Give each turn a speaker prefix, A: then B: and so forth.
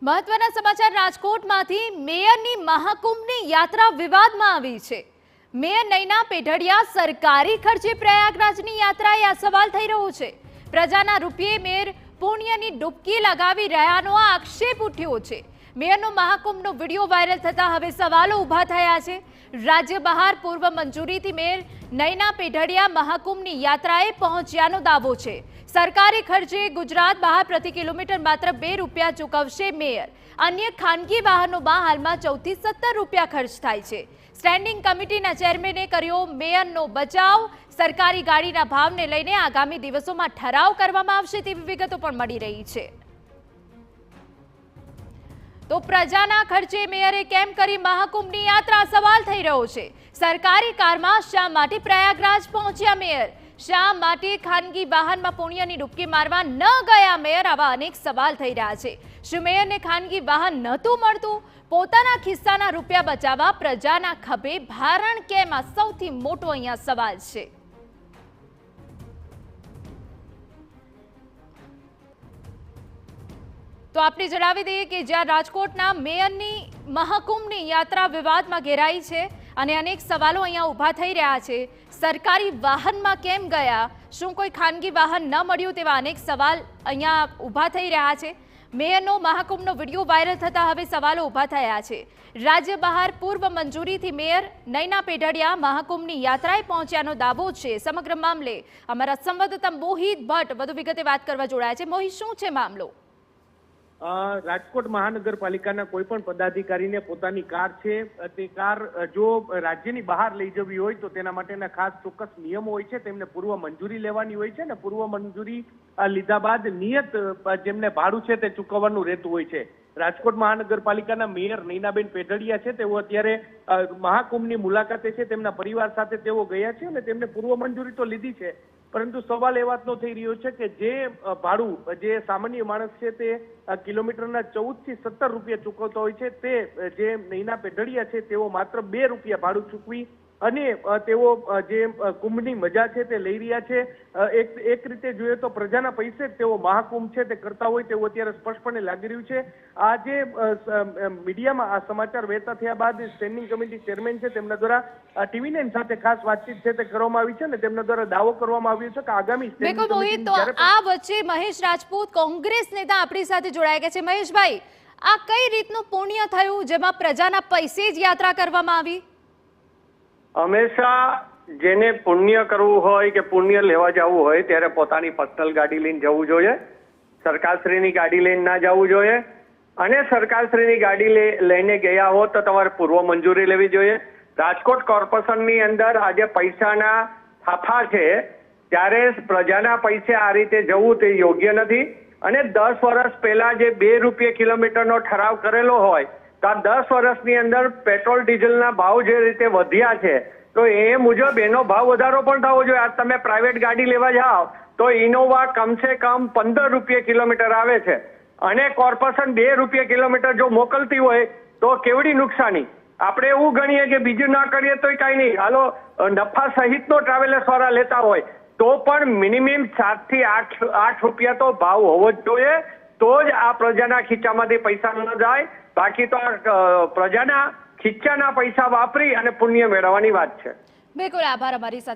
A: મહત્વના સમાચાર રાજકોટમાંથી મેયરની મહાકુંભની યાત્રા વિવાદમાં આવી છે। મેયર નૈના પેઢડિયા સરકારી ખર્ચે પ્રયાગરાજની યાત્રાએ આ સવાલ થઈ રહ્યો છે। પ્રજાના રૂપિયે મેયર પુણ્યની ડૂબકી લગાવી રહ્યાનો આક્ષેપ ઉઠ્યો છે। મેયરનો મહાકુંભનો વિડીયો વાયરલ થતા હવે સવાલો ઊભા થયા છે। રાજ્ય બહાર પૂર્વ મંજૂરીથી મેયર નૈના પેઢડિયા મહાકુંભની યાત્રાએ પહોંચ્યાનો દાવો છે। સરકારી ખર્ચે ગુજરાત બહાર પ્રતિ કિલોમીટર માત્ર 2 રૂપિયા ચૂકવશે મેયર। અન્ય ખાનગી વાહનોમાં હાલમાં 14 થી 17 રૂપિયા ખર્ચ થાય છે। સ્ટેન્ડિંગ કમિટીના ચેરમેને કર્યો મેયરનો બચાવ। સરકારી ગાડીના ભાવને લઈને આગામી દિવસોમાં ઠરાવ કરવામાં આવશે તેવી વિગતો પણ મળી રહી છે। તો પ્રજાના ખર્ચે મેયરે કેમ કરી મહાકુંભની યાત્રા સવાલ થઈ રહ્યો છે। સરકારી કારમાં શા માટે પ્રયાગરાજ પહોંચ્યા મેયર? શા માટે ખાનગી વાહનમાં પુણ્યની ડૂબકી મારવા ન ગયા મેયર? આવા અનેક સવાલ થઈ રહ્યા છે। શું મેયરને ખાનગી વાહન નહોતું મળતું? પોતાના ખિસ્સાના રૂપિયા બચાવવા પ્રજાના ખભે ભારણ કેમ? આ સૌથી મોટો અહીંયા સવાલ છે। તો આપને જણાવી દઈએ કે જ્યાં રાજકોટના મેયરની મહાકુંભની યાત્રા વિવાદમાં ઘેરાઈ છે અને અનેક સવાલો અહીંયા ઊભા થઈ રહ્યા છે। સરકારી વાહનમાં કેમ ગયા? શું કોઈ ખાનગી વાહન ન મળ્યું? તેવા અનેક સવાલ અહીંયા ઊભા થઈ રહ્યા છે। મેયરનો મહાકુંભનો વિડીયો વાયરલ થતા હવે સવાલો ઊભા થયા છે। રાજ્ય બહાર પૂર્વ મંજૂરીથી મેયર નૈના પેઢડિયા મહાકુંભની યાત્રાએ પહોંચ્યાનો દાવો છે। સમગ્ર મામલે અમારા સંવાદદાતા મોહિત ભટ્ટ વધુ વિગતે વાત કરવા જોડાયા છે। મોહિત, શું છે મામલો?
B: રાજકોટ મહાનગરપાલિકાના કોઈ પણ પદાધિકારીને પોતાની કાર છે તે કાર જો રાજ્યની બહાર લઈ જવી હોય તો તેના માટેના ખાસ ચોક્કસ નિયમો હોય છે। તેમને પૂર્વ મંજૂરી લેવાની હોય છે ને પૂર્વ મંજૂરી લીધા બાદ નિયત જેમને ભાડું છે તે ચૂકવવાનું રહેતું હોય છે। રાજકોટ મહાનગરપાલિકાના મેયર નૈનાબેન પેઢડિયા છે તેઓ અત્યારે મહાકુંભની મુલાકાતે છે। તેમના પરિવાર સાથે તેઓ ગયા છે અને તેમને પૂર્વ મંજૂરી તો લીધી છે, પરંતુ સવાલ એ વાતનો થઈ રહ્યો છે કે જે ભાડું જે સામાન્ય માણસ છે તે કિલોમીટરના 14 થી 17 રૂપિયા ચૂકવતો હોય છે, તે જે નૈના પેઢડિયા છે તેઓ માત્ર 2 રૂપિયા ભાડું ચૂકવી અને તેઓ જે કુંભની મજા છે તે લઈ રહ્યા છે। એક રીતે જોઈએ તો પ્રજાના પૈસે જ તેઓ મહાકુંભ છે તે કરતા હોય તેવું અત્યારે સ્પષ્ટપણે લાગી રહ્યું છે। આજે મીડિયામાં આ સમાચાર વહેતા થયા બાદ સ્ટેન્ડિંગ કમિટી ચેરમેન છે તેમના દ્વારા TV9 સાથે ખાસ વાતચીત છે તે કરવામાં આવી છે અને તેમના દ્વારા દાવો કરવામાં આવ્યો છે કે આગામી
A: બિલકુલ મોહિત, તો આ વચ્ચે મહેશ રાજપૂત કોંગ્રેસ નેતા આપણી સાથે જોડાઈ ગયા છે। મહેશભાઈ, આ કઈ રીતનું પુણ્ય થયું જેમાં પ્રજાના પૈસે જ યાત્રા કરવામાં આવી?
C: હંમેશા જેને પુણ્ય કરવું હોય કે પુણ્ય લેવા જવું હોય ત્યારે પોતાની પર્સનલ ગાડી લઈને જવું જોઈએ। સરકારશ્રીની ગાડી લઈને ના જવું જોઈએ અને સરકારશ્રીની ગાડી લઈને ગયા હો તો તમારે પૂર્વ મંજૂરી લેવી જોઈએ। રાજકોટ કોર્પોરેશનની અંદર આજે પૈસાના થાફા છે, ત્યારે પ્રજાના પૈસે આ રીતે જવું તે યોગ્ય નથી અને 10 વર્ષ પહેલા જે 2 રૂપિયા કિલોમીટરનો ઠરાવ કરેલો હોય તો આ 10 વર્ષની અંદર પેટ્રોલ ડીઝલના ભાવ જે રીતે વધ્યા છે તો એ મુજબ એનો ભાવ વધારો પણ થવો જોઈએ। આજ તમે પ્રાઇવેટ ગાડી લેવા જાઓ તો ઇનોવા કમસે કમ 15 રૂપિયા કિલોમીટર આવે છે અને કોર્પોરેશન 2 રૂપિયા કિલોમીટર જો મોકલતી હોય તો કેવડી નુકસાની। આપણે એવું ગણીએ કે બીજું ના કરીએ તો કઈ નહીં, હાલો નફા સહિતનો ટ્રાવેલર્સ વાળા લેતા હોય તો પણ મિનિમમ 7 થી 8 રૂપિયા તો ભાવ હોવો જ જોઈએ, તો જ આ પ્રજાના ખીચામાંથી પૈસા ન જાય। બાકી તો પ્રજાના ખીચાના પૈસા વાપરી અને પુણ્ય મેળવવાની વાત છે।
A: બિલકુલ, આભાર અમારી સાથે